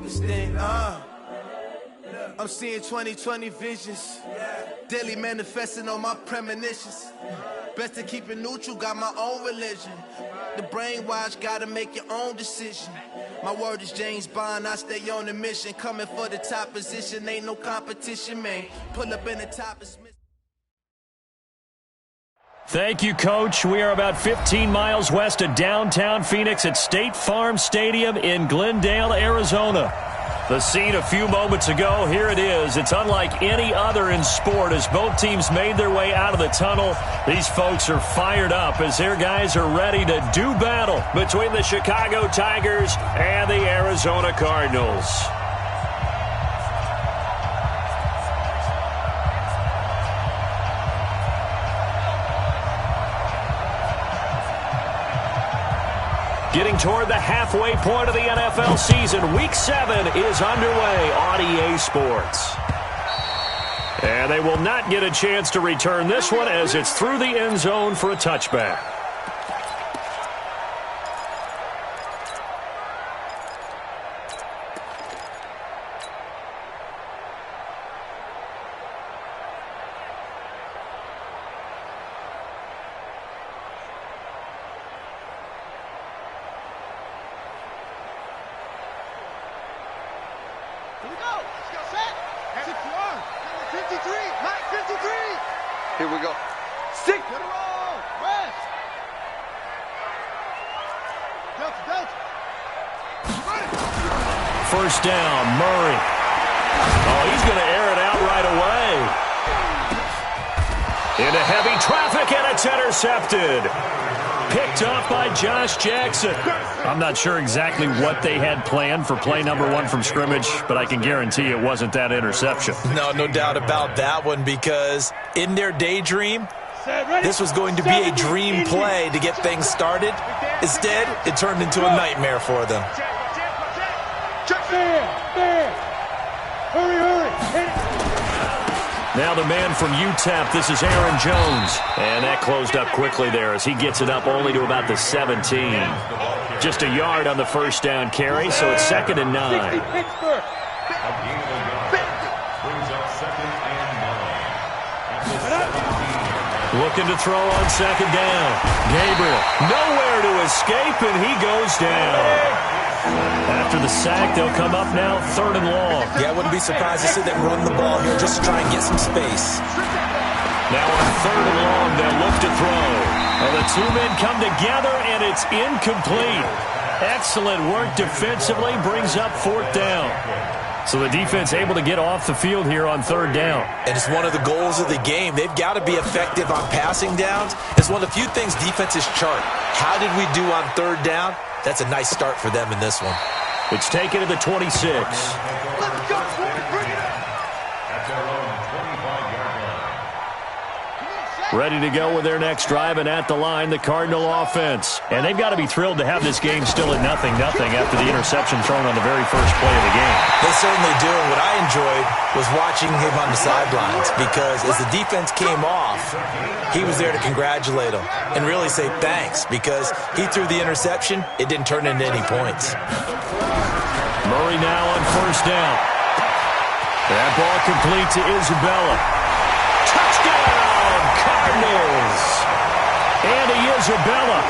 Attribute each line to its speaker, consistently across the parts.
Speaker 1: This thing, I'm seeing 20/20 visions. Daily manifesting on my premonitions. Best to keep it neutral, got my own religion. The brainwash, gotta make your own decision. My word is James Bond, I stay on the mission. Coming for the top position, ain't no competition, man. Pull up in the top and Smith.
Speaker 2: Thank you, Coach. We are about 15 miles west of downtown Phoenix at State Farm Stadium in Glendale, Arizona. The scene a few moments ago, here it is. It's unlike any other in sport as both teams made their way out of the tunnel. These folks are fired up as their guys are ready to do battle between the Chicago Tigers and the Arizona Cardinals. Getting toward the halfway point of the NFL season, Week 7 is underway on EA Sports. And they will not get a chance to return this one as it's through the end zone for a touchback.
Speaker 3: Here we go. Stick.
Speaker 2: First down, Murray. Oh, he's going to air it out right away. Into heavy traffic, and it's intercepted. Picked up by Josh Jackson. I'm not sure exactly what they had planned for play number 1 from scrimmage, but I can guarantee it wasn't that interception.
Speaker 4: No doubt about that one, because in their daydream, this was going to be a dream play to get things started. Instead, it turned into a nightmare for them.
Speaker 2: Now the man from UTEP, this is Aaron Jones. And that closed up quickly there as he gets it up only to about the 17. Just a yard on the first down carry, so it's 2nd and 9. Looking to throw on 2nd down. Gabriel, nowhere to escape, and he goes down. After the sack, they'll come up now 3rd and long.
Speaker 4: Yeah, I wouldn't be surprised to see them run the ball here just to try and get some space.
Speaker 2: Now on 3rd and long, they'll look to throw. Well, the two men come together, and it's incomplete. Excellent work defensively, brings up 4th down. So the defense able to get off the field here on 3rd down.
Speaker 4: And it's one of the goals of the game. They've got to be effective on passing downs. It's one of the few things defenses chart. How did we do on 3rd down? That's a nice start for them in this one.
Speaker 2: It's taken to the 26.
Speaker 3: Let's go, bring it up. At their own 25-yard line.
Speaker 2: Ready to go with their next drive, and at the line, the Cardinal offense. And they've got to be thrilled to have this game still at 0-0 after the interception thrown on the very first play of the game.
Speaker 4: They certainly do, and what I enjoyed was watching him on the sidelines, because as the defense came off, he was there to congratulate them and really say thanks, because he threw the interception. It didn't turn into any points.
Speaker 2: Murray now on 1st down. That ball complete to Isabella. Touchdown, Cardinals! Andy Isabella,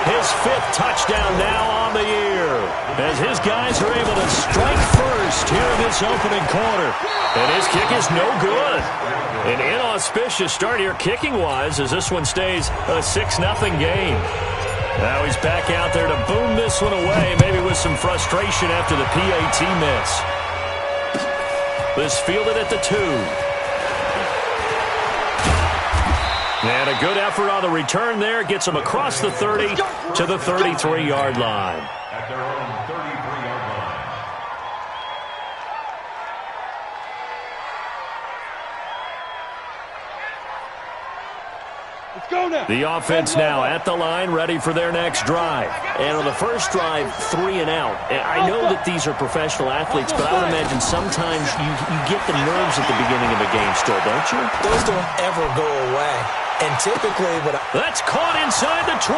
Speaker 2: his 5th touchdown now on the year, as his guys are able to strike first here in this opening quarter. And his kick is no good. An inauspicious start here kicking-wise as this one stays a 6-0 game. Now he's back out there to boom this one away, maybe with some frustration after the PAT miss. This fielded at the 2. And a good effort on the return there. Gets him across the 30 to the 33-yard line.
Speaker 3: At their own 33-yard line.
Speaker 5: Let's go now.
Speaker 2: The offense now at the line, ready for their next drive. And on the first drive, 3 and out. I know that these are professional athletes, but I would imagine sometimes you get the nerves at the beginning of a game still, don't you?
Speaker 4: Those don't ever go away. And typically,
Speaker 2: that's caught inside the 20.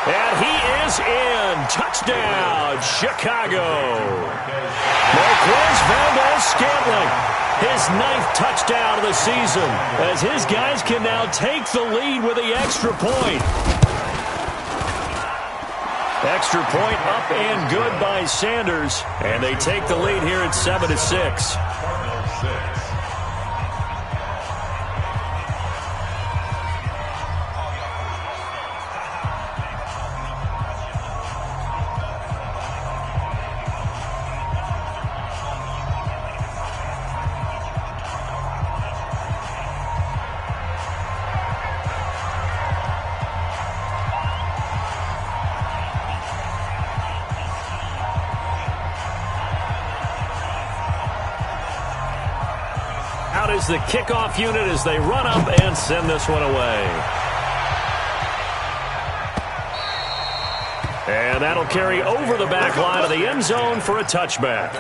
Speaker 2: And he is in. Touchdown, Chicago. his 9th touchdown of the season, as his guys can now take the lead with the extra point. Extra point up and good by Sanders, and they take the lead here at 7-6. Out is the kickoff unit as they run up and send this one away. And that'll carry over the back line of the end zone for a touchback.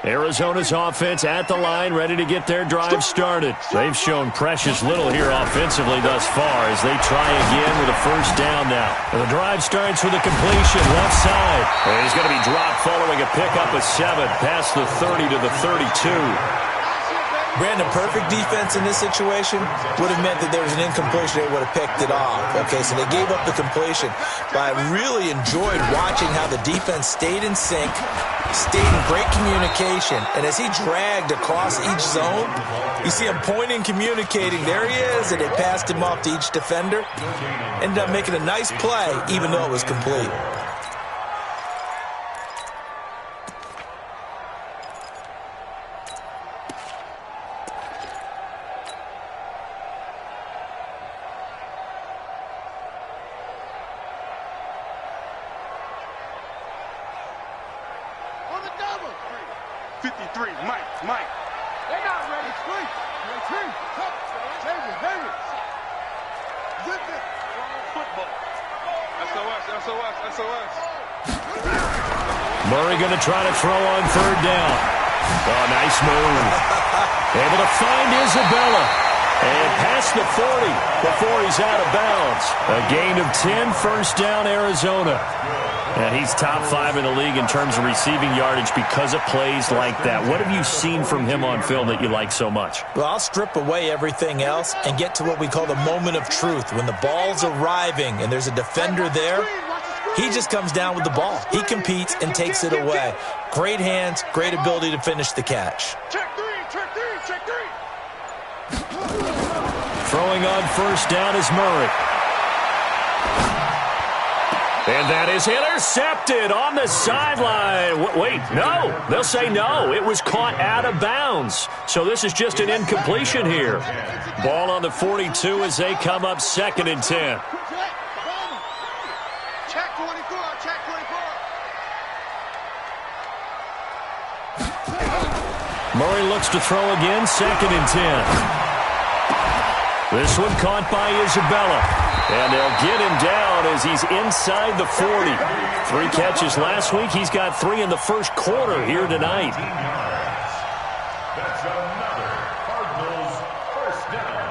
Speaker 2: Arizona's offense at the line, ready to get their drive started. They've shown precious little here offensively thus far as they try again with a first down now. And the drive starts with a completion left side. And he's going to be dropped following a pickup of 7 past the 30 to the 32.
Speaker 4: Brandon, perfect defense in this situation would have meant that there was an incompletion. They would have picked it off. Okay, so they gave up the completion. But I really enjoyed watching how the defense stayed in sync, stayed in great communication. And as he dragged across each zone, you see him pointing, communicating. There he is, and they passed him off to each defender. Ended up making a nice play, even though it was complete.
Speaker 2: Murray going to try to throw on third down. Oh, nice move. Able to find Isabella. And past the 40 before he's out of bounds. A gain of 10, first down, Arizona. And he's top 5 in the league in terms of receiving yardage because of plays like that. What have you seen from him on film that you like so much?
Speaker 4: Well, I'll strip away everything else and get to what we call the moment of truth. When the ball's arriving and there's a defender there, he just comes down with the ball. He competes and takes it away. Great hands, great ability to finish the catch.
Speaker 5: Check three.
Speaker 2: Throwing on first down is Murray. And that is intercepted on the sideline. Wait, no. They'll say no. It was caught out of bounds. So this is just an incompletion here. Ball on the 42 as they come up 2nd and 10. Murray looks to throw again, 2nd and 10. This one caught by Isabella. And they'll get him down as he's inside the 40. 3 catches last week. He's got 3 in the first quarter here tonight.
Speaker 3: That's another Cardinals first down.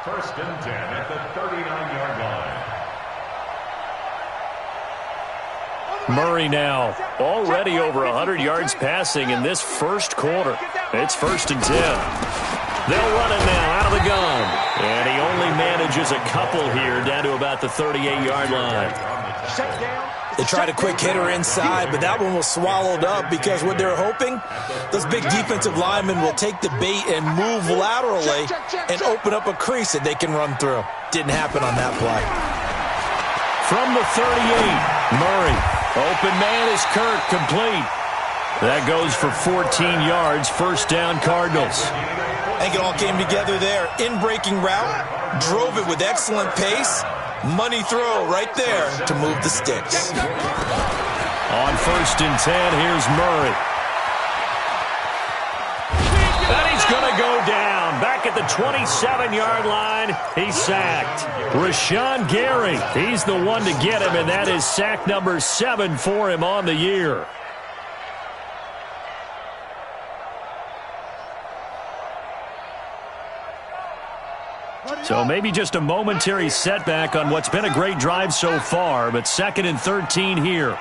Speaker 3: 1st and 10 at the 39-yard line.
Speaker 2: Murray now already over 100 yards passing in this first quarter. It's 1st and 10. They'll run it now out of the gun. And he only manages a couple here down to about the 38-yard line.
Speaker 4: They tried a quick hitter inside, but that one was swallowed up because what they're hoping, those big defensive linemen will take the bait and move laterally and open up a crease that they can run through. Didn't happen on that play.
Speaker 2: From the 38, Murray. Open man is Kirk, complete. That goes for 14 yards, first down Cardinals.
Speaker 4: I think it all came together there. In-breaking route, drove it with excellent pace. Money throw right there to move the sticks.
Speaker 2: On 1st and 10, here's Murray. And he's going to go down. Back at the 27-yard line, he's sacked. Rashawn Gary, he's the one to get him, and that is sack number 7 for him on the year. So maybe just a momentary setback on what's been a great drive so far, but 2nd and 13 here.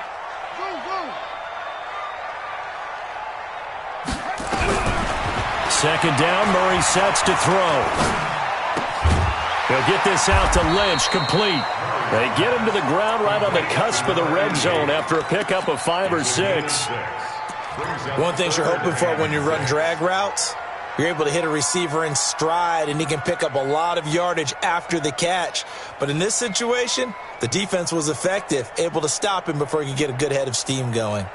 Speaker 2: Second down, Murray sets to throw. He'll get this out to Lynch, complete. They get him to the ground right on the cusp of the red zone after a pickup of 5 or 6.
Speaker 4: One thing you're hoping for when you run drag routes, you're able to hit a receiver in stride, and he can pick up a lot of yardage after the catch. But in this situation, the defense was effective, able to stop him before he could get a good head of steam going.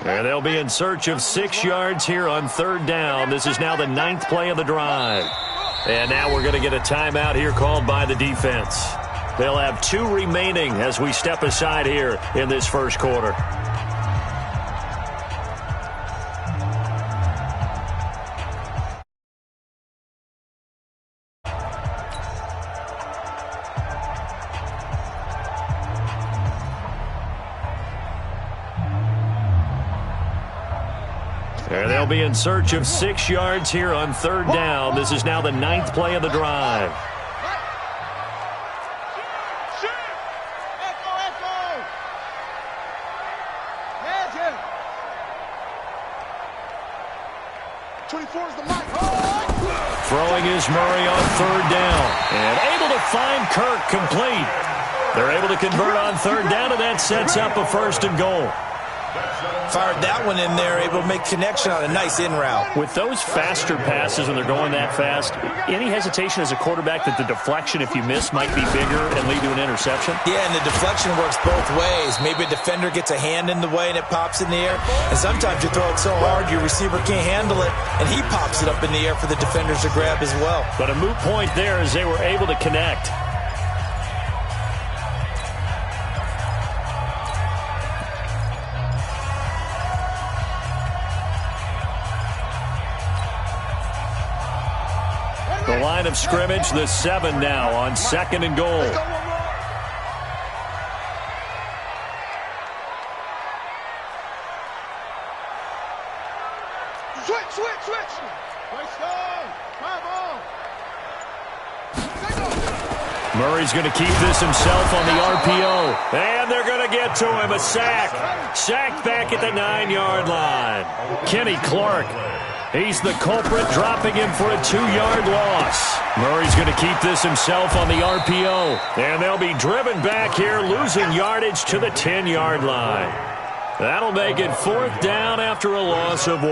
Speaker 2: And they'll be in search of 6 yards here on 3rd down. This is now the 9th play of the drive. And now we're going to get a timeout here called by the defense. They'll have 2 remaining as we step aside here in this first quarter. And they'll be in search of 6 yards here on 3rd down. This is now the 9th play of the drive. Throwing is Murray on 3rd down. And able to find Kirk complete. They're able to convert on 3rd down, and that sets up a 1st and goal.
Speaker 4: Fired that one in there, able to make connection on a nice in route.
Speaker 2: With those faster passes when they're going that fast, any hesitation as a quarterback that the deflection, if you miss, might be bigger and lead to an interception?
Speaker 4: Yeah, and the deflection works both ways. Maybe a defender gets a hand in the way and it pops in the air. And sometimes you throw it so hard your receiver can't handle it, and he pops it up in the air for the defenders to grab as well.
Speaker 2: But a moot point there as they were able to connect. The line of scrimmage, the 7 now on 2nd and goal.
Speaker 5: Switch.
Speaker 2: Murray's going to keep this himself on the RPO. And they're going to get to him. A sack. Sacked back at the 9-yard line. Kenny Clark. He's the culprit, dropping him for a 2-yard loss. Murray's going to keep this himself on the RPO. And they'll be driven back here, losing yardage to the 10-yard line. That'll make it 4th down after a loss of 1.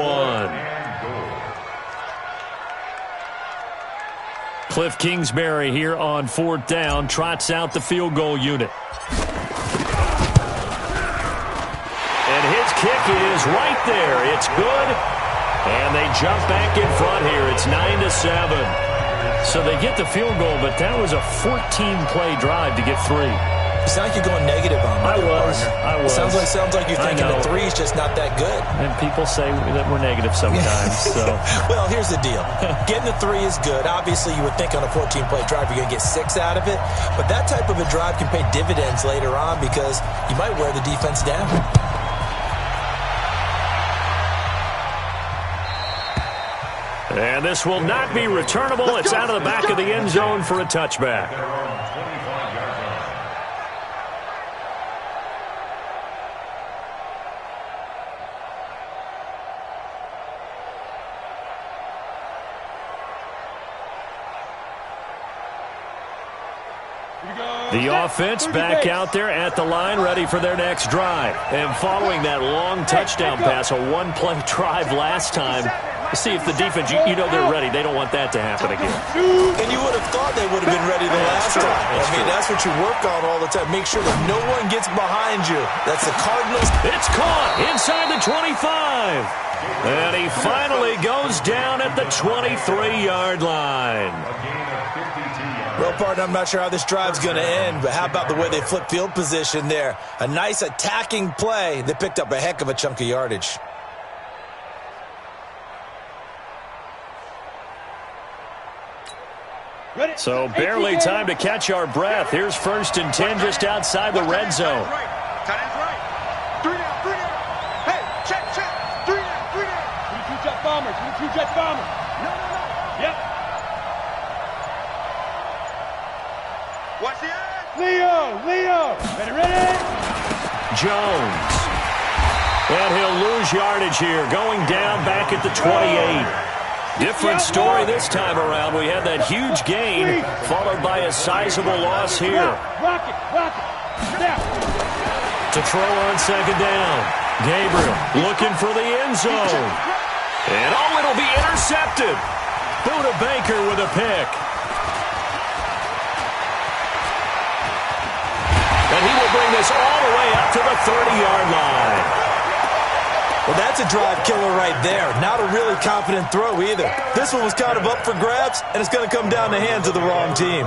Speaker 2: Cliff Kingsbury here on 4th down, trots out the field goal unit. And his kick is right there. It's good. And they jump back in front here. It's 9-7. So they get the field goal, but that was a 14-play drive to get 3.
Speaker 4: You sound like you're going negative on me.
Speaker 2: I was.
Speaker 4: Sounds like you're thinking the 3 is just not that good.
Speaker 2: And people say that we're negative sometimes. So.
Speaker 4: Well, here's the deal. Getting the 3 is good. Obviously, you would think on a 14-play drive you're going to get 6 out of it. But that type of a drive can pay dividends later on because you might wear the defense down.
Speaker 2: And this will not be returnable. It's out of the back of the end zone for a touchback. The offense back out there at the line, ready for their next drive. And following that long touchdown pass, a 1-play drive last time, see if the defense, you know they're ready. They don't want that to happen again.
Speaker 4: And you would have thought they would have been ready the last time. That's what you work on all the time. Make sure that no one gets behind you. That's the Cardinals.
Speaker 2: It's caught inside the 25. And he finally goes down at the 23-yard line.
Speaker 4: Well, partner, I'm not sure how this drive's going to end, but how about the way they flip field position there? A nice attacking play that picked up a heck of a chunk of yardage.
Speaker 2: So barely time to catch our breath. Here's 1st and 10 just outside the red zone.
Speaker 5: Tight end's right. 3 down. Hey, check. 3 down. 2 jet bombers. No. Yep. Leo. Ready?
Speaker 2: Jones. And he'll lose yardage here, going down back at the 28. Different story this time around. We had that huge gain, followed by a sizable loss here.
Speaker 5: Rock it.
Speaker 2: To throw on second down. Gabriel looking for the end zone. And it'll be intercepted. Buda Baker with a pick. And he will bring this all the way up to the 30-yard line.
Speaker 4: Well, that's a drive killer right there. Not a really confident throw either. This one was kind of up for grabs, and it's going to come down the hands of the wrong team.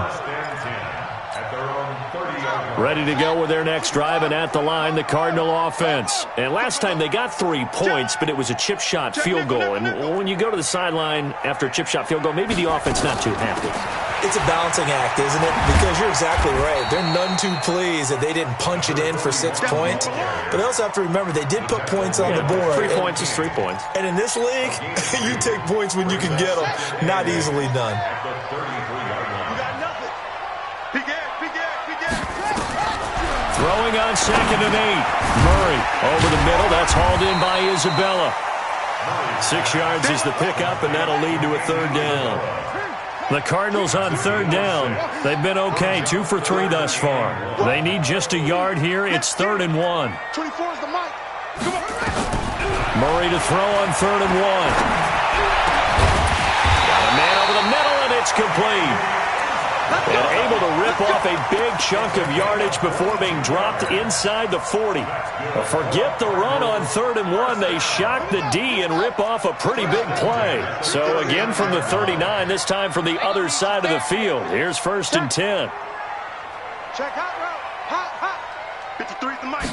Speaker 2: Ready to go with their next drive, and at the line, the Cardinal offense. And last time they got 3 points, but it was a chip shot field goal. And when you go to the sideline after a chip shot field goal, maybe the offense not too happy.
Speaker 4: It's a balancing act, isn't it? Because you're exactly right. They're none too pleased that they didn't punch it in for 6 points. But they also have to remember they did put points on the board.
Speaker 2: 3 points is 3 points.
Speaker 4: And in this league, you take points when you can get them. Not easily done.
Speaker 2: Throwing on 2nd and 8. Murray over the middle. That's hauled in by Isabella. 6 yards is the pickup, and that'll lead to a 3rd down. The Cardinals on 3rd down. They've been okay, 2 for 3 thus far. They need just a yard here. It's 3rd and 1.
Speaker 5: 24 is the mic. Come on.
Speaker 2: Murray to throw on 3rd and 1. Got a man over the middle, and it's complete. And able to rip off a big chunk of yardage before being dropped inside the 40. Forget the run on 3rd and 1. They shock the D and rip off a pretty big play. So again from the 39, this time from the other side of the field. Here's 1st and 10.
Speaker 5: Check hot route. Hot. 53 is the mic.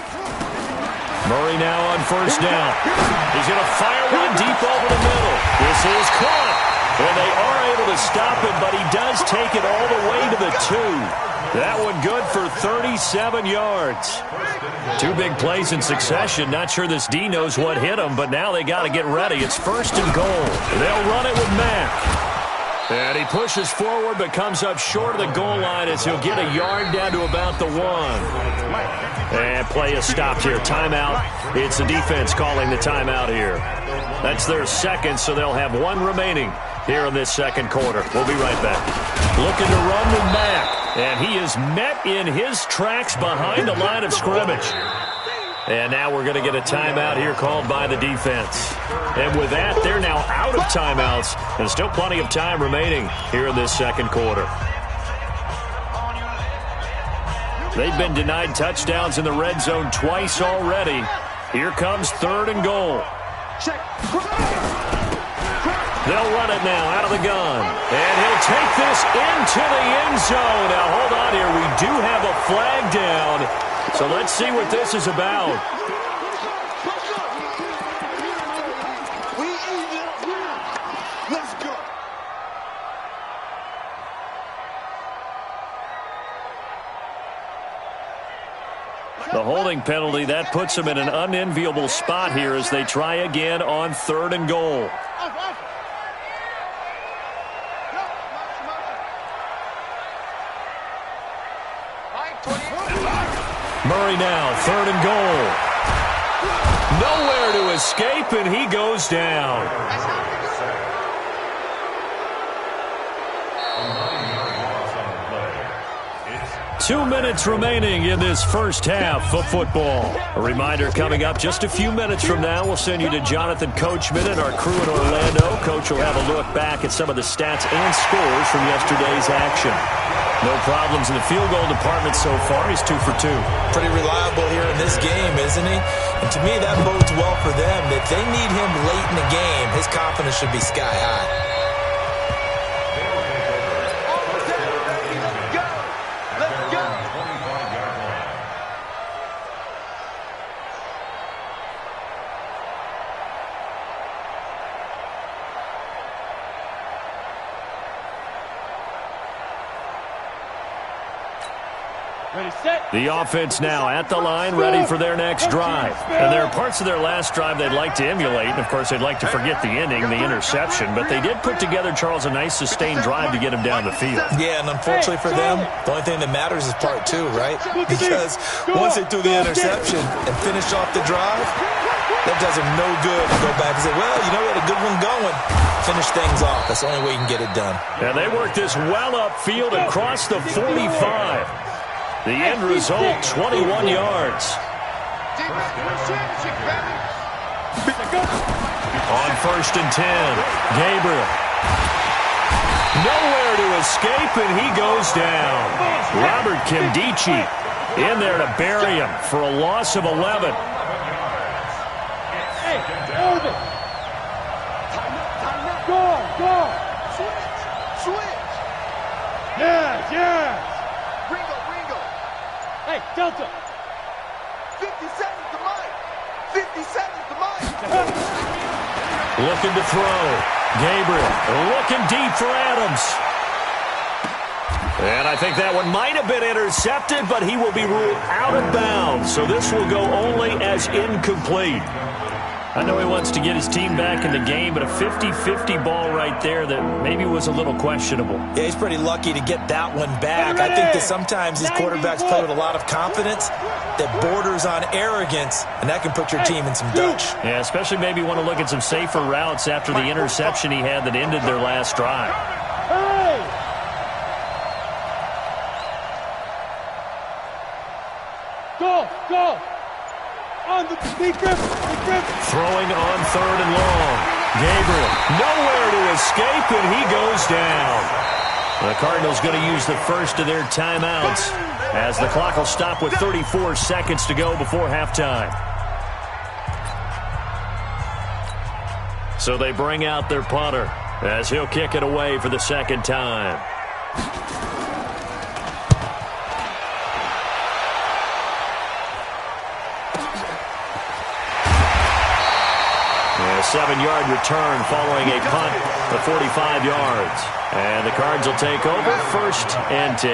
Speaker 2: Murray now on 1st down. He's going to fire one deep over the middle. This is caught. And they are able to stop it, but he does take it all the way to the 2. That one good for 37 yards. 2 big plays in succession. Not sure this D knows what hit him, but now they got to get ready. It's 1st and goal. They'll run it with Mack. And he pushes forward but comes up short of the goal line as he'll get a yard down to about the 1. And play is stopped here. Timeout. It's the defense calling the timeout here. That's their 2nd, so they'll have 1 remaining here in this 2nd quarter. We'll be right back. Looking to run with Mack. And he is met in his tracks behind the line of scrimmage. And now we're going to get a timeout here called by the defense. And with that, they're now out of timeouts. And still plenty of time remaining here in this 2nd quarter. They've been denied touchdowns in the red zone twice already. Here comes 3rd and goal. They'll run it now out of the gun. And he'll take this into the end zone. Now, hold on here. We do have a flag down. So let's see what this is about.
Speaker 5: Let's go.
Speaker 2: The holding penalty, that puts them in an unenviable spot here as they try again on 3rd and goal. Murray now, 3rd and goal. Nowhere to escape, and he goes down. 2 minutes remaining in this first half of football. A reminder coming up just a few minutes from now. We'll send you to Jonathan Coachman and our crew in Orlando. Coach will have a look back at some of the stats and scores from yesterday's action. No problems in the field goal department so far. He's 2 for 2.
Speaker 4: Pretty reliable here in this game, isn't he? And to me, that bodes well for them. If they need him late in the game, his confidence should be sky high.
Speaker 2: The offense now at the line, ready for their next drive. And there are parts of their last drive they'd like to emulate. And, of course, they'd like to forget the ending, the interception. But they did put together, Charles, a nice sustained drive to get him down the field.
Speaker 4: Yeah, and unfortunately for them, the only thing that matters is part two, right? Because once they threw the interception and finished off the drive, that does them no good to go back and say, well, you know, we had a good one going. Finish things off. That's the only way you can get it done.
Speaker 2: And they worked this well upfield across the 45. The end result, 21 yards. On 1st and 10, Gabriel. Nowhere to escape, and he goes down. Robert Kimdichie in there to bury him for a loss of 11.
Speaker 5: Hey, hold it. Go. Switch. Yes. Ringo. Hey, Delta. 50 seconds to Mike. 50 seconds to Mike.
Speaker 2: Looking to throw. Gabriel looking deep for Adams. And I think that one might have been intercepted, but he will be ruled out of bounds. So this will go only as incomplete. I know he wants to get his team back in the game, but a 50-50 ball right there that maybe was a little questionable.
Speaker 4: Yeah, he's pretty lucky to get that one back. I think that sometimes these quarterbacks play with a lot of confidence that borders on arrogance, and that can put your team in some dutch.
Speaker 2: Yeah, especially maybe want to look at some safer routes after the interception he had that ended their last drive.
Speaker 5: Hey! Go! On the big grip.
Speaker 2: Throwing on 3rd and long. Gabriel, nowhere to escape, and he goes down. The Cardinals going to use the first of their timeouts as the clock will stop with 34 seconds to go before halftime. So they bring out their punter as he'll kick it away for the second time. A 7-yard return following a punt of 45 yards. And the Cards will take over 1st and 10.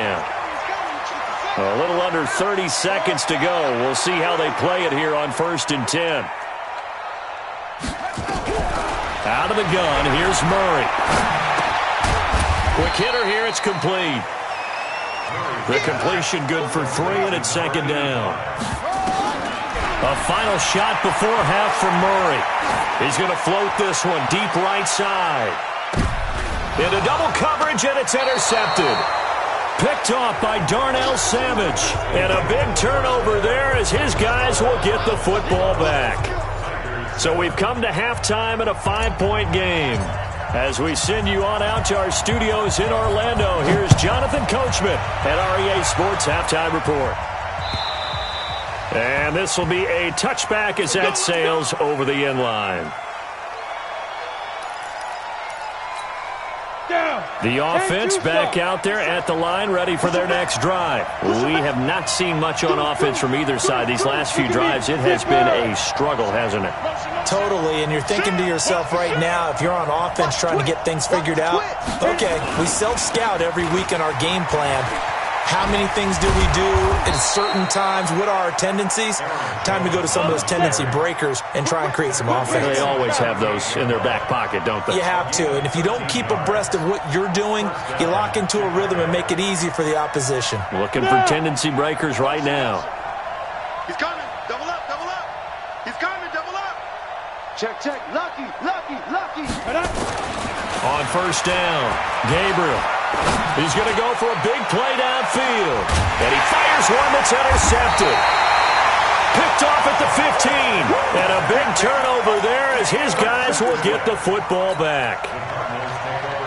Speaker 2: A little under 30 seconds to go. We'll see how they play it here on 1st and 10. Out of the gun, here's Murray. Quick hitter here, it's complete. The completion good for 3, and it's 2nd down. A final shot before half from Murray. He's going to float this one deep right side. Into double coverage, and it's intercepted. Picked off by Darnell Savage. And a big turnover there as his guys will get the football back. So we've come to halftime in a 5-point game. As we send you on out to our studios in Orlando, here's Jonathan Coachman at REA Sports Halftime Report. And this will be a touchback as that sails over the end line. The offense back out there at the line, ready for their next drive. We have not seen much on offense from either side. These last few drives, it has been a struggle, hasn't it?
Speaker 4: Totally, and you're thinking to yourself right now, if you're on offense trying to get things figured out, okay, we self-scout every week in our game plan. How many things do we do at certain times? What are our tendencies? Time to go to some of those tendency breakers and try and create some offense.
Speaker 2: They always have those in their back pocket, don't they?
Speaker 4: You have to. And if you don't keep abreast of what you're doing, you lock into a rhythm and make it easy for the opposition.
Speaker 2: Looking for tendency breakers right now.
Speaker 5: He's coming. Double up. He's coming. Double up. Check. Lucky.
Speaker 2: On 1st down, Gabriel. He's going to go for a big play downfield. And he fires one that's intercepted. Picked off at the 15. And a big turnover there as his guys will get the football back.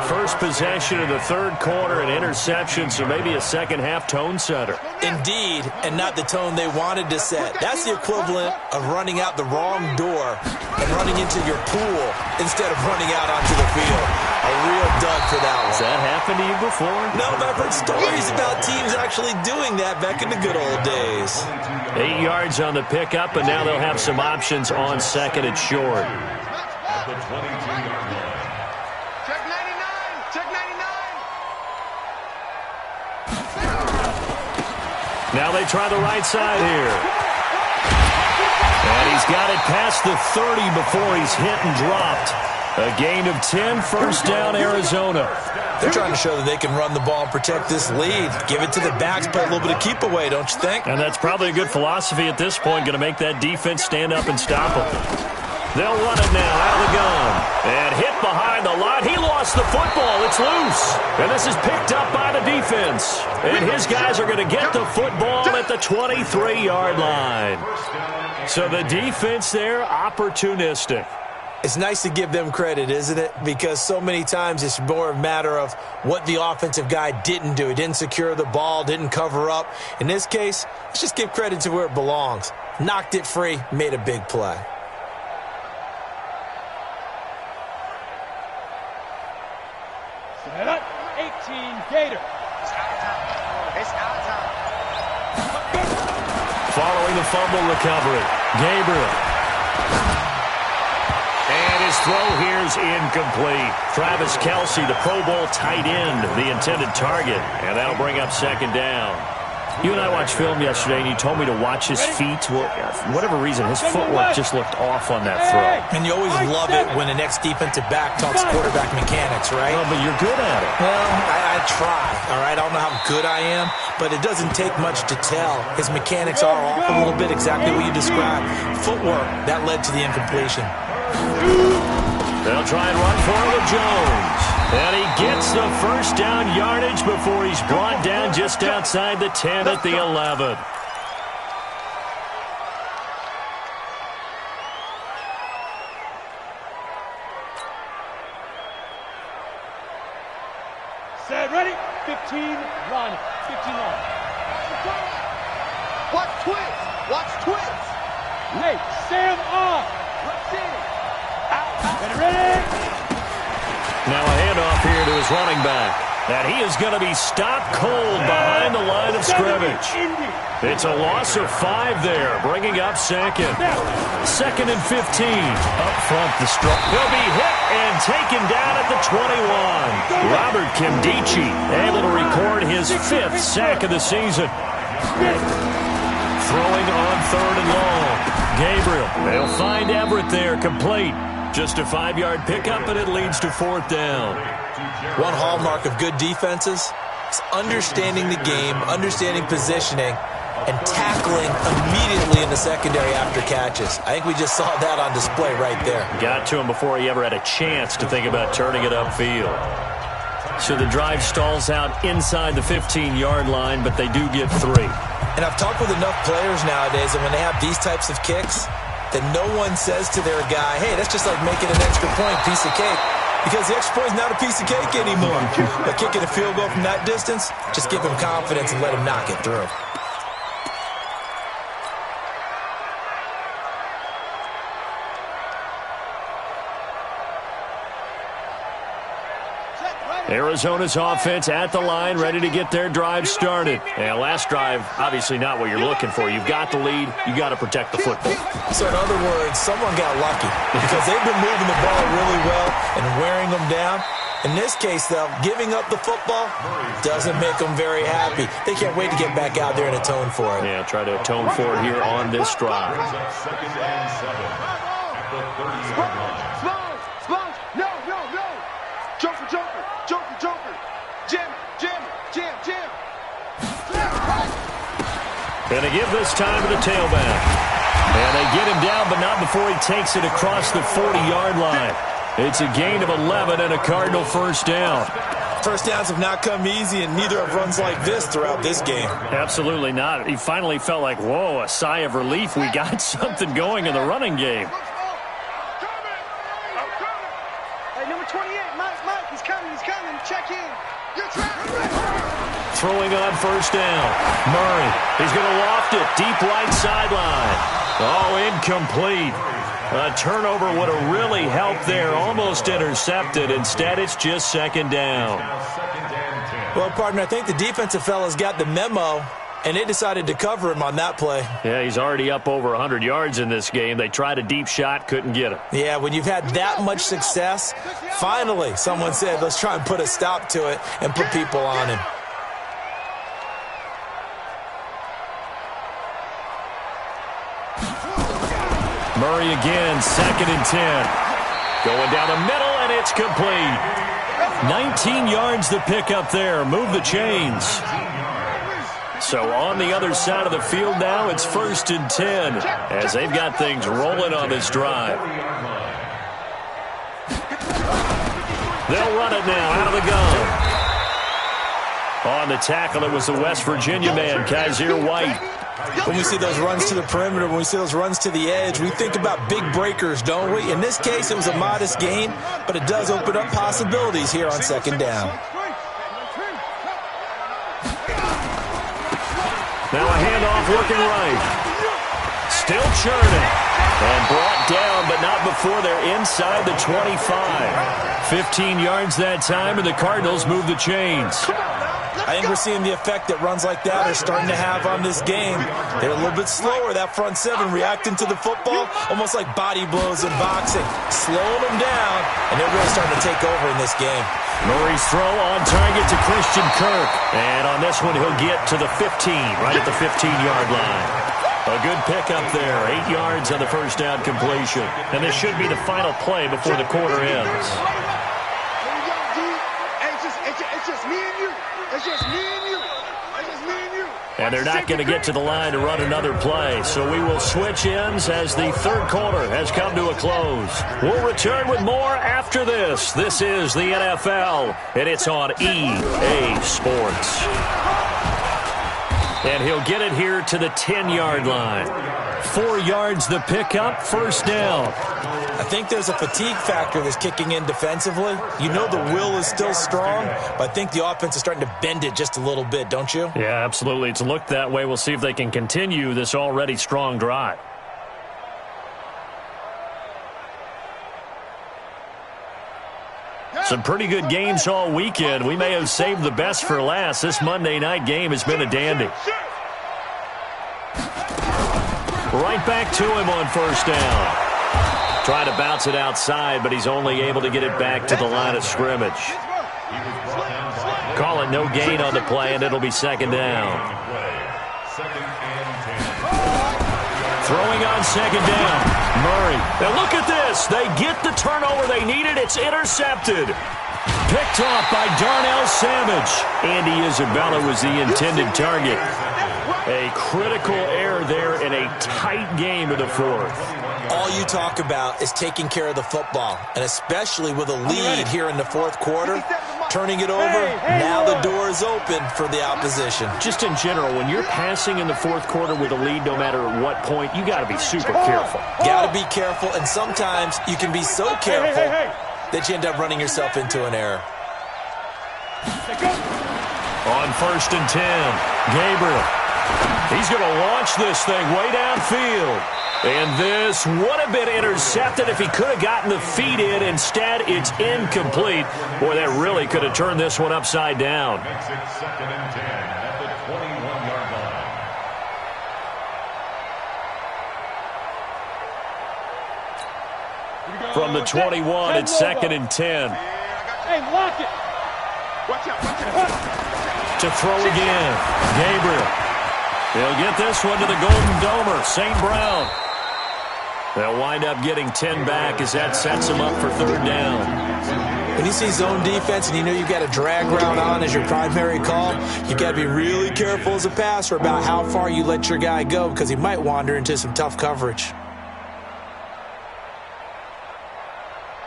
Speaker 2: First possession of the 3rd quarter, an interception, so maybe a second-half tone setter.
Speaker 4: Indeed, and not the tone they wanted to set. That's the equivalent of running out the wrong door and running into your pool instead of running out onto the field. A real dud for that one.
Speaker 2: Has that happened to you before?
Speaker 4: No, but I've heard stories about teams actually doing that back in the good old days.
Speaker 2: 8 yards on the pickup, and now they'll have some options on 2nd and short. Now Now they try the right side here. And he's got it past the 30 before he's hit and dropped. A gain of 10, first down, Arizona.
Speaker 4: They're trying to show that they can run the ball and protect this lead. Give it to the backs, play a little bit of keep away, don't you think?
Speaker 2: And that's probably a good philosophy at this point, going to make that defense stand up and stop them. They'll run it now out of the gun. And hit behind the line. He lost the football. It's loose. And this is picked up by the defense. And his guys are going to get the football at the 23-yard line. So the defense there, opportunistic.
Speaker 4: It's nice to give them credit, isn't it? Because so many times it's more a matter of what the offensive guy didn't do. He didn't secure the ball, didn't cover up. In this case, let's just give credit to where it belongs. Knocked it free, made a big play.
Speaker 5: Set up, 18 Gator. It's out of time. It's out of time.
Speaker 2: Following the fumble recovery, Gabriel. And his throw here is incomplete. Travis Kelce, the Pro Bowl tight end, the intended target. And that'll bring up second down. You and I watched film yesterday, and you told me to watch his feet. Well, for whatever reason, his footwork just looked off on that throw.
Speaker 4: And you always love it when the next defensive back talks quarterback mechanics, right?
Speaker 2: Well, but you're good at it.
Speaker 4: Well, I try, all right? I don't know how good I am, but it doesn't take much to tell. His mechanics are off a little bit, exactly what you described. Footwork, that led to the incompletion.
Speaker 2: They'll try and run for it with Jones. And he gets the first down yardage before he's brought down just outside the 10 at the 11.
Speaker 5: Set, ready, 15, run, 15 run. Watch twins, watch twins. Hey, Sam off. Let's see. Ready?
Speaker 2: Now a handoff here to his running back. And he is going to be stopped cold behind the line of scrimmage. It's a loss of 5 there, bringing up second. Second and 15. Up front, the strike. He'll be hit and taken down at the 21. Robert Kimdichie able to record his 5th sack of the season. Throwing on third and long. Gabriel, they'll find Everett there, complete. Just a 5-yard pickup, and it leads to fourth down.
Speaker 4: One hallmark of good defenses is understanding the game, understanding positioning, and tackling immediately in the secondary after catches. I think we just saw that on display right there. Got
Speaker 2: to him before he ever had a chance to think about turning it upfield. So the drive stalls out inside the 15-yard line, but they do get 3.
Speaker 4: And I've talked with enough players nowadays that when they have these types of kicks, that no one says to their guy, hey, that's just like making an extra point, piece of cake. Because the extra point is not a piece of cake anymore. But kicking a field goal from that distance, just give him confidence and let him knock it through.
Speaker 2: Arizona's offense at the line, ready to get their drive started. And last drive, obviously not what you're looking for. You've got the lead. You got to protect the football.
Speaker 4: So in other words, someone got lucky because they've been moving the ball really well and wearing them down. In this case, though, giving up the football doesn't make them very happy. They can't wait to get back out there and atone for it.
Speaker 2: Yeah, try to atone for it here on this drive.
Speaker 3: Second and 7 at the 30-yard line.
Speaker 5: No. Joker. Jam.
Speaker 2: Gonna give this time to the tailback. And they get him down, but not before he takes it across the 40-yard line. It's a gain of 11 and a Cardinal first down.
Speaker 4: First downs have not come easy, and neither have runs like this throughout this game.
Speaker 2: Absolutely not. He finally felt like, whoa, a sigh of relief. We got something going in the running game.
Speaker 5: Hey, number 28, Mike, he's coming. Check in.
Speaker 2: Throwing on first down. Murray, he's going to loft it deep right sideline. Oh, incomplete. A turnover would have really helped there. Almost intercepted. Instead, it's just second down.
Speaker 4: Well, partner, I think the defensive fellas got the memo, and they decided to cover him on that play.
Speaker 2: Yeah, he's already up over 100 yards in this game. They tried a deep shot, couldn't get it.
Speaker 4: Yeah, when you've had that much success, finally someone said, let's try and put a stop to it and put people on him.
Speaker 2: Murray again, 2nd and 10. Going down the middle, and it's complete. 19 yards to pick up there. Move the chains. So on the other side of the field now, it's 1st and 10 as they've got things rolling on this drive. They'll run it now out of the gun. On the tackle, it was the West Virginia man, Kaiser White.
Speaker 4: When we see those runs to the perimeter, when we see those runs to the edge, we think about big breakers, don't we? In this case, it was a modest gain, but it does open up possibilities here on 2nd down.
Speaker 2: Now a handoff looking right. Still churning. And brought down, but not before they're inside the 25. 15 yards that time, and the Cardinals move the chains.
Speaker 4: I think we're seeing the effect that runs like that are starting to have on this game. They're a little bit slower, that front seven, reacting to the football, almost like body blows in boxing. Slowing them down, and they're really starting to take over in this game.
Speaker 2: Murray's throw on target to Christian Kirk. And on this one, he'll get to the 15, right at the 15-yard line. A good pickup there, 8 yards on the first down completion. And this should be the final play before the quarter ends.
Speaker 5: It's just me and you. It's just me and you. It's just me and you.
Speaker 2: And they're not going to get to the line to run another play. So we will switch ends as the third quarter has come to a close. We'll return with more after this. This is the NFL, and it's on EA Sports. And he'll get it here to the 10-yard line. 4 yards the pickup, first down.
Speaker 4: I think there's a fatigue factor that's kicking in defensively. You know the will is still strong, but I think the offense is starting to bend it just a little bit, don't you?
Speaker 2: Yeah, absolutely. It's looked that way. We'll see if they can continue this already strong drive. Some pretty good games all weekend. We may have saved the best for last. This Monday night game has been a dandy. Right back to him on first down. Trying to bounce it outside, but he's only able to get it back to the line of scrimmage. Call it no gain on the play, and it'll be 2nd down. Throwing on 2nd down. Murray. Now look at this. They get the turnover they needed. It's intercepted. Picked off by Darnell Savage. Andy Isabella was the intended target. A critical error there in a tight game in the fourth.
Speaker 4: All you talk about is taking care of the football, and especially with a lead here in the fourth quarter, turning it over, now the door is open for the opposition.
Speaker 2: Just in general, when you're passing in the fourth quarter with a lead, no matter what point, you got to be super careful.
Speaker 4: Got to be careful, and sometimes you can be so careful that you end up running yourself into an error.
Speaker 2: On 1st and 10, Gabriel. He's going to launch this thing way downfield. And this would have been intercepted if he could have gotten the feet in. Instead, it's incomplete. Boy, that really could have turned this one upside down.
Speaker 3: Makes it 2nd and 10 at the 21-yard line.
Speaker 2: From the 21, it's 2nd and 10.
Speaker 5: Hey, lock it. Watch out, watch out.
Speaker 2: To throw again, Gabriel. He'll get this one to the Golden Domer, St. Brown. They'll wind up getting 10 back as that sets them up for 3rd down.
Speaker 4: When you see zone defense and you know you've got a drag route on as your primary call, you've got to be really careful as a passer about how far you let your guy go because he might wander into some tough coverage.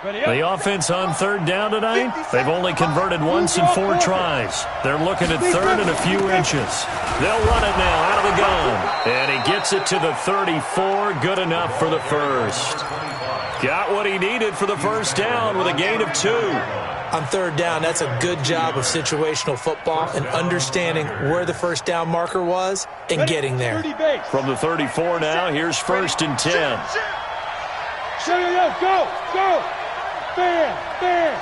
Speaker 2: The offense on 3rd down tonight, they've only converted once in 4 tries. They're looking at 3rd and a few inches. They'll run it now out of the gun. And he gets it to the 34, good enough for the first. Got what he needed for the first down with a gain of 2.
Speaker 4: On 3rd down, that's a good job of situational football and understanding where the first down marker was and getting there.
Speaker 2: From the 34 now, here's 1st and 10.
Speaker 5: Go. Bam.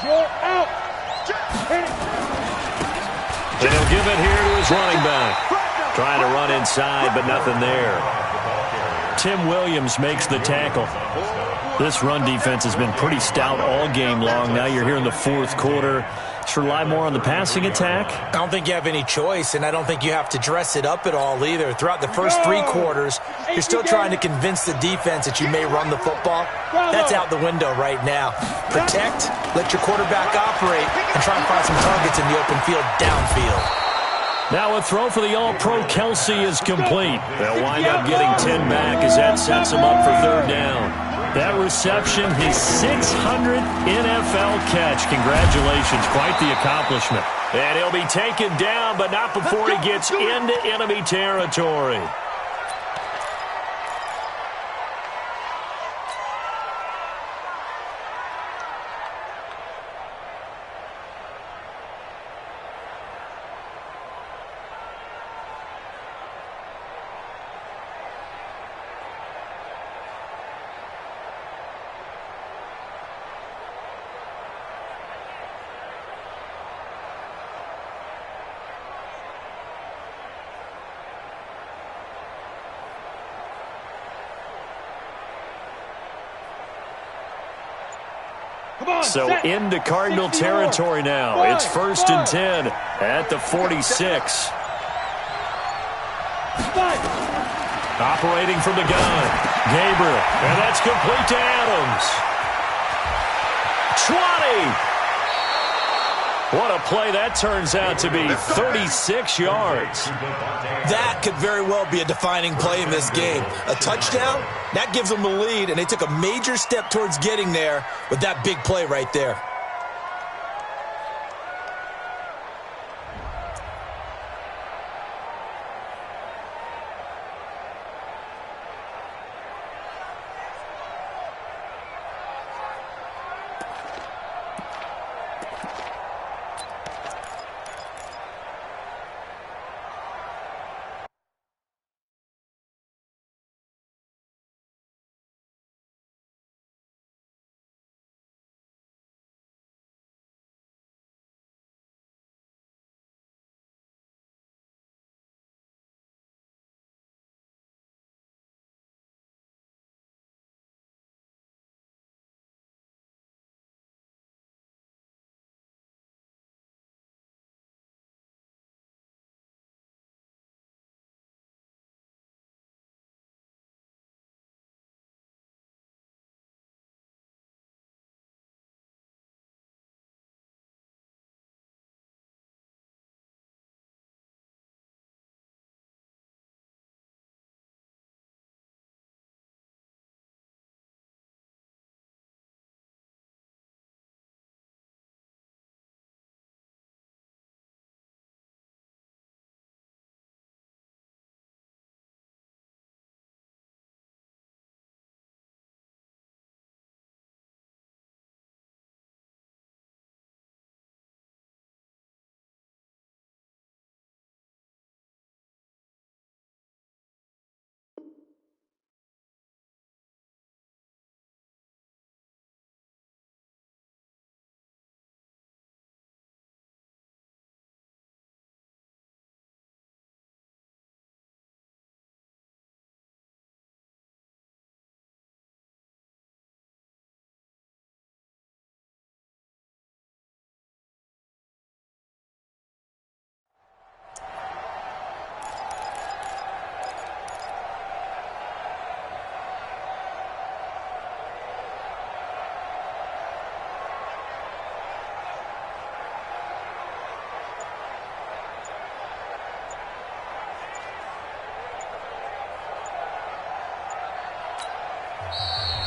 Speaker 5: Draw out.
Speaker 2: And he'll give it here to his running back. Trying to run inside, but nothing there. Tim Williams makes the tackle. This run defense has been pretty stout all game long. Now you're here in the fourth quarter. Just rely more on the passing attack.
Speaker 4: I don't think you have any choice, and I don't think you have to dress it up at all either. Throughout the first 3 quarters, you're still trying to convince the defense that you may run the football. That's out the window right now. Protect, let your quarterback operate, and try and find some targets in the open field downfield.
Speaker 2: Now a throw for the All-Pro Kelsey is complete. They'll wind up getting 10 back as that sets them up for third down. That reception, his 600th NFL catch. Congratulations, quite the accomplishment. And he'll be taken down, but not before he gets into enemy territory. So into Cardinal territory now. It's 1st and 10 at the 46. Operating from the gun. Gabriel. And that's complete to Adams. 20. What a play that turns out to be. 36 yards.
Speaker 4: That could very well be a defining play in this game. A touchdown, that gives them the lead, and they took a major step towards getting there with that big play right there.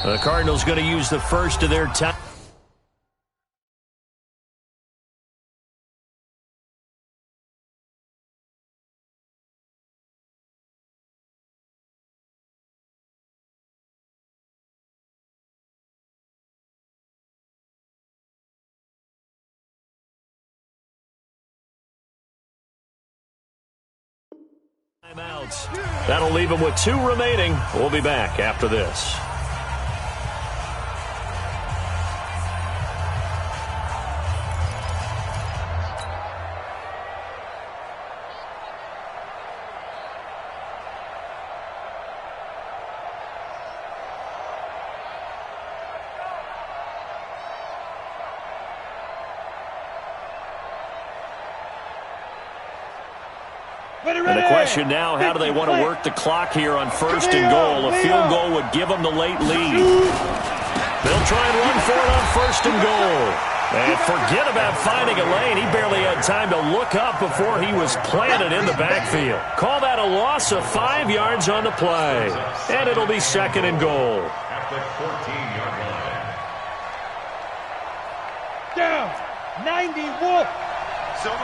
Speaker 2: The Cardinals going to use the first of their time. Timeouts. That'll leave them with 2 remaining. We'll be back after this. And the question now, how do they want to work the clock here on first and goal? A field goal would give them the late lead. They'll try and run for it on first and goal. And forget about finding a lane. He barely had time to look up before he was planted in the backfield. Call that a loss of 5 yards on the play. And it'll be second and goal.
Speaker 3: At the 14-yard line.
Speaker 5: Down. 91. Silver.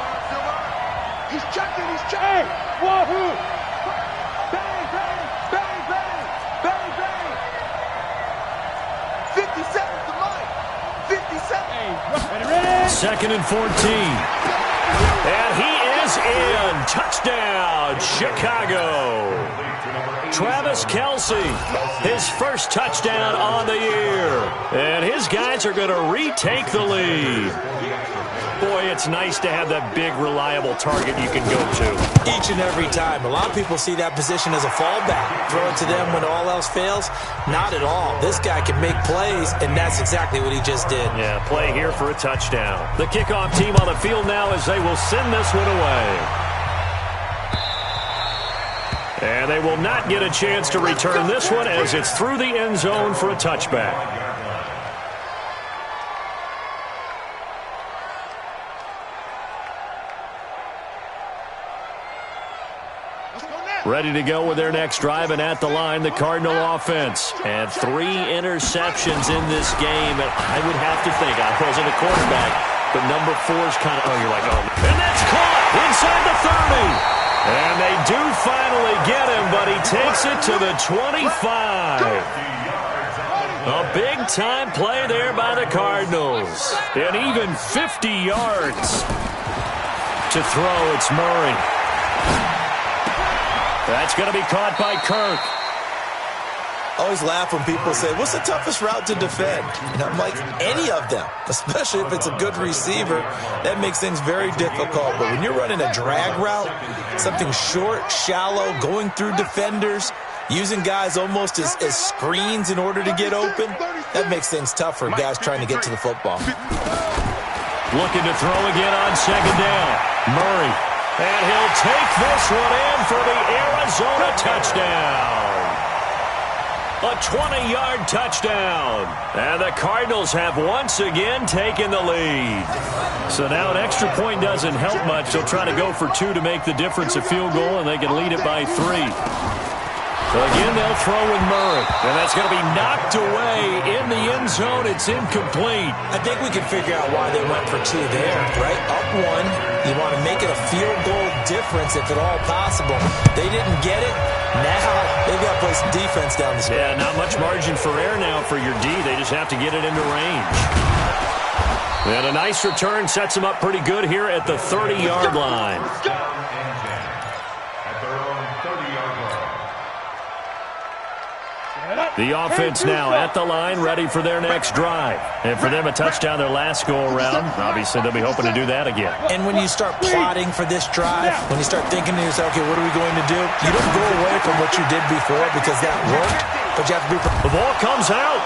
Speaker 5: He's checking. Hey, wahoo. Bang. 50 seconds to mine. 50 seconds. Hey,
Speaker 2: second and 14. And he is in. Touchdown, Chicago. Travis Kelce, his first touchdown on the year. And his guys are going to retake the lead. Boy, it's nice to have that big, reliable target you can go to.
Speaker 4: Each and every time. A lot of people see that position as a fallback. Throw it to them when all else fails. Not at all. This guy can make plays, and that's exactly what he just did.
Speaker 2: Yeah, play here for a touchdown. The kickoff team on the field now as they will send this one away. And they will not get a chance to return this one as it's through the end zone for a touchback. Ready to go with their next drive, and at the line, the Cardinal offense. And 3 interceptions in this game, and I would have to think, I wasn't a quarterback, but number 4 is kind of, you're like, oh. And that's caught inside the 30. And they do finally get him, but he takes it to the 25. A big-time play there by the Cardinals. And even 50 yards to throw. It's Murray. That's going to be caught by Kirk.
Speaker 4: Always laugh when people say, what's the toughest route to defend? And I'm like, any of them, especially if it's a good receiver. That makes things very difficult. But when you're running a drag route, something short, shallow, going through defenders, using guys almost as screens in order to get open, that makes things tough for guys trying to get to the football.
Speaker 2: Looking to throw again on second down. Murray. And he'll take this one in for the Arizona touchdown. A 20-yard touchdown. And the Cardinals have once again taken the lead. So now an extra point doesn't help much. They'll try to go for 2 to make the difference a field goal, and they can lead it by 3. So again, they'll throw with Murray. And that's going to be knocked away in the end zone. It's incomplete.
Speaker 4: I think we can figure out why they went for 2 there, right? Up 1. You want to make it a field goal difference if at all possible. They didn't get it. Now they've got to play some defense down the stretch.
Speaker 2: Yeah, not much margin for error now for your D. They just have to get it into range. And a nice return sets them up pretty good here at the 30-yard line. The offense now at the line, ready for their next drive. And for them, a touchdown their last go-around. Obviously, they'll be hoping to do that again.
Speaker 4: And when you start plotting for this drive, when you start thinking to yourself, okay, what are we going to do? You don't go away from what you did before because that worked, but you have to be...
Speaker 2: The ball comes out,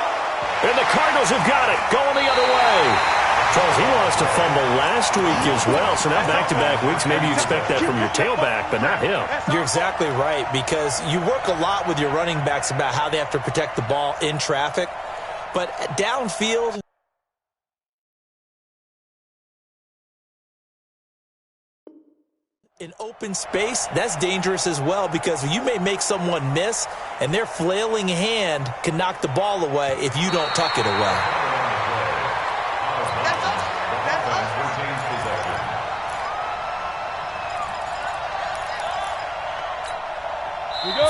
Speaker 2: and the Cardinals have got it, going the other way. Charles, he lost a fumble last week as well, so now back-to-back weeks, maybe you expect that from your tailback, but not him.
Speaker 4: You're exactly right, because you work a lot with your running backs about how they have to protect the ball in traffic, but downfield... in open space, that's dangerous as well, because you may make someone miss, and their flailing hand can knock the ball away if you don't tuck it away.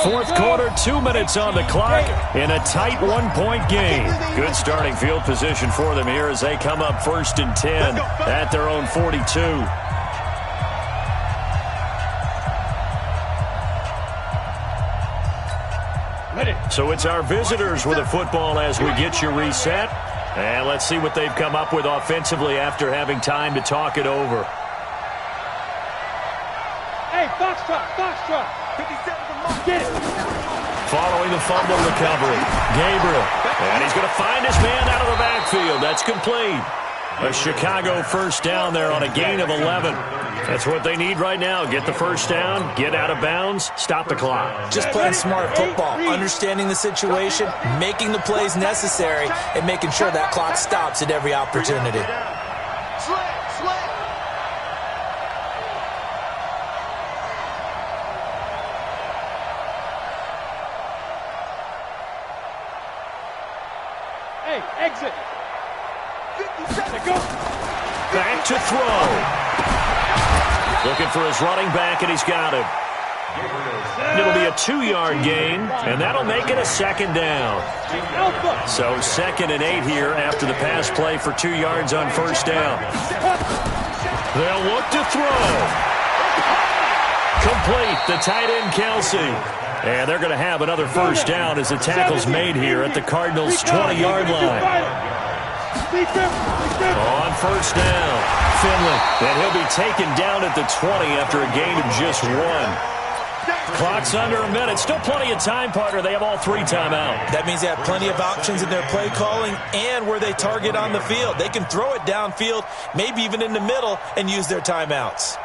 Speaker 2: Fourth quarter, 2 minutes on the clock in a tight one-point game. Good starting field position for them here as they come up 1st and 10 at their own 42. So it's our visitors with the football as we get you reset. And let's see what they've come up with offensively after having time to talk it over.
Speaker 5: Hey, Foxtrot. 57 to mark. Get it.
Speaker 2: Following the fumble recovery, Gabriel. And he's going to find his man out of the backfield. That's complete. A Chicago first down there on a gain of 11. That's what they need right now. Get the first down, get out of bounds, stop the clock.
Speaker 4: Just playing smart football, understanding the situation, making the plays necessary, and making sure that clock stops at every opportunity.
Speaker 5: Hey, exit. 50 seconds. Go.
Speaker 2: Back to throw. Looking for his running back, and he's got him. It'll be a 2-yard gain, and that'll make it a second down. So 2nd and 8 here after the pass play for 2 yards on first down. They'll look to throw. Complete, the tight end Kelsey. And they're going to have another first down as the tackle's made here at the Cardinals' 20-yard line. On first down, Finley. And he'll be taken down at the 20 after a gain of just 1. Clock's under a minute. Still plenty of time, partner. They have all 3 timeouts.
Speaker 4: That means they have plenty of options in their play calling and where they target on the field. They can throw it downfield, maybe even in the middle, and use their timeouts.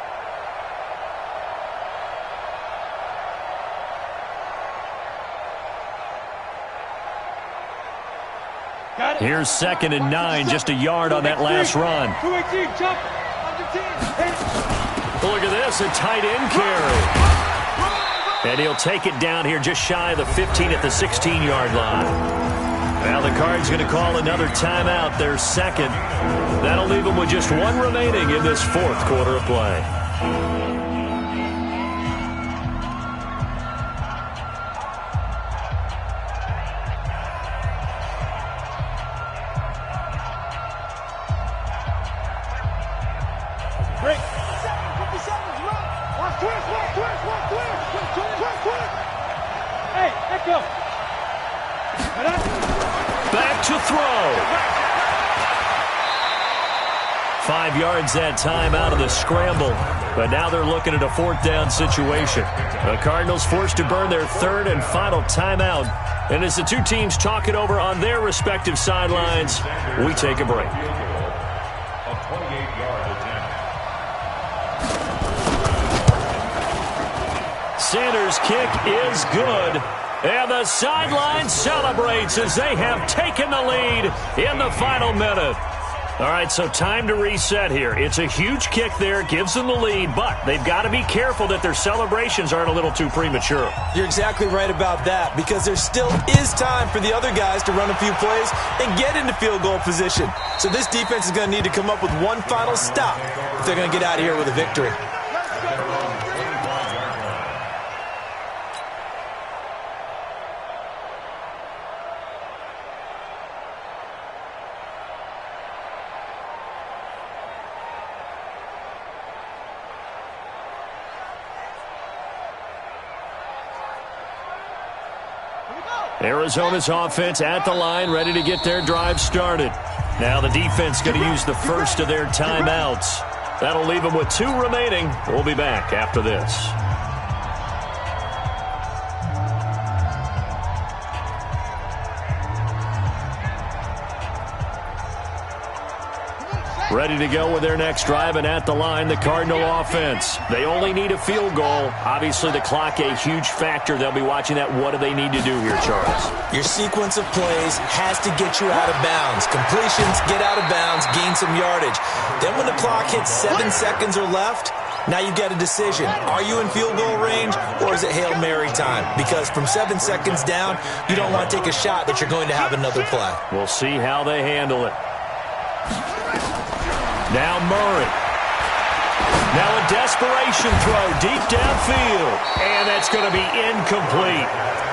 Speaker 2: Here's 2nd and 9, just a yard on that last run. Look at this, a tight end carry. And he'll take it down here just shy of the 15 at the 16-yard line. Now the Cards going to call another timeout, their 2nd. That'll leave them with just 1 remaining in this 4th quarter of play. Back to throw. 5 yards that time out of the scramble. But now they're looking at a 4th down situation. The Cardinals forced to burn their 3rd and final timeout. And as the 2 teams talk it over on their respective sidelines, we take a break.
Speaker 3: A 28-yard attempt.
Speaker 2: Sanders' kick is good. And the sideline celebrates as they have taken the lead in the final minute. All right, so time to reset here. It's a huge kick there, gives them the lead, but they've got to be careful that their celebrations aren't a little too premature.
Speaker 4: You're exactly right about that, because there still is time for the other guys to run a few plays and get into field goal position. So this defense is going to need to come up with one final stop if they're going to get out of here with a victory.
Speaker 2: Arizona's offense at the line, ready to get their drive started. Now the defense going to use the first of their timeouts. That'll leave them with 2 remaining. We'll be back after this. Ready to go with their next drive, and at the line, the Cardinal offense. They only need a field goal. Obviously, the clock a huge factor. They'll be watching that. What do they need to do here, Charles?
Speaker 4: Your sequence of plays has to get you out of bounds. Completions, get out of bounds, gain some yardage. Then when the clock hits 7 seconds or left, now you get a decision. Are you in field goal range, or is it Hail Mary time? Because from 7 seconds down, you don't want to take a shot that you're going to have another play.
Speaker 2: We'll see how they handle it. Now Murray. Now a desperation throw deep downfield. And that's going to be incomplete.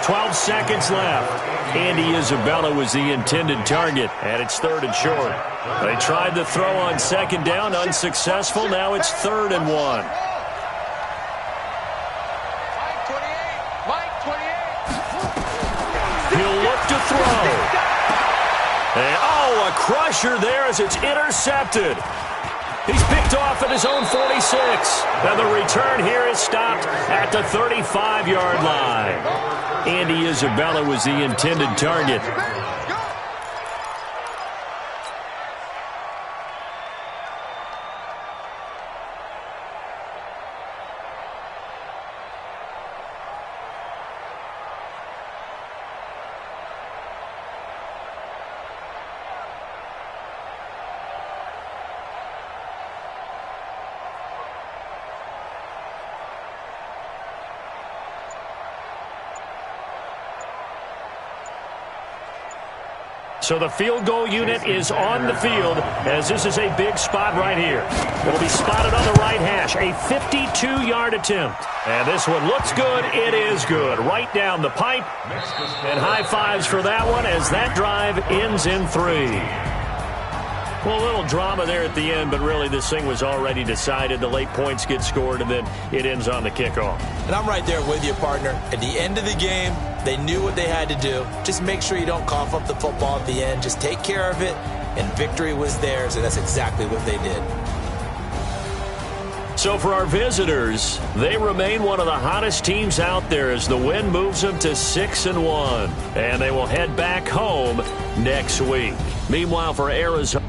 Speaker 2: 12 seconds left. Andy Isabella was the intended target, and it's 3rd and short. They tried the throw on 2nd down, unsuccessful. Now it's 3rd and 1. He'll look to throw. And, oh, a crusher there as it's intercepted. He's picked off at his own 46. And the return here is stopped at the 35-yard line. Andy Isabella was the intended target. So the field goal unit is on the field as this is a big spot right here. It'll be spotted on the right hash. A 52-yard attempt. And this one looks good. It is good. Right down the pipe. And high fives for that one as that drive ends in 3. Well, a little drama there at the end, but really this thing was already decided. The late points get scored, and then it ends on the kickoff.
Speaker 4: And I'm right there with you, partner. At the end of the game, they knew what they had to do. Just make sure you don't cough up the football at the end. Just take care of it, and victory was theirs, and that's exactly what they did.
Speaker 2: So for our visitors, they remain one of the hottest teams out there as the win moves them to 6-1. And they will head back home next week. Meanwhile, for Arizona...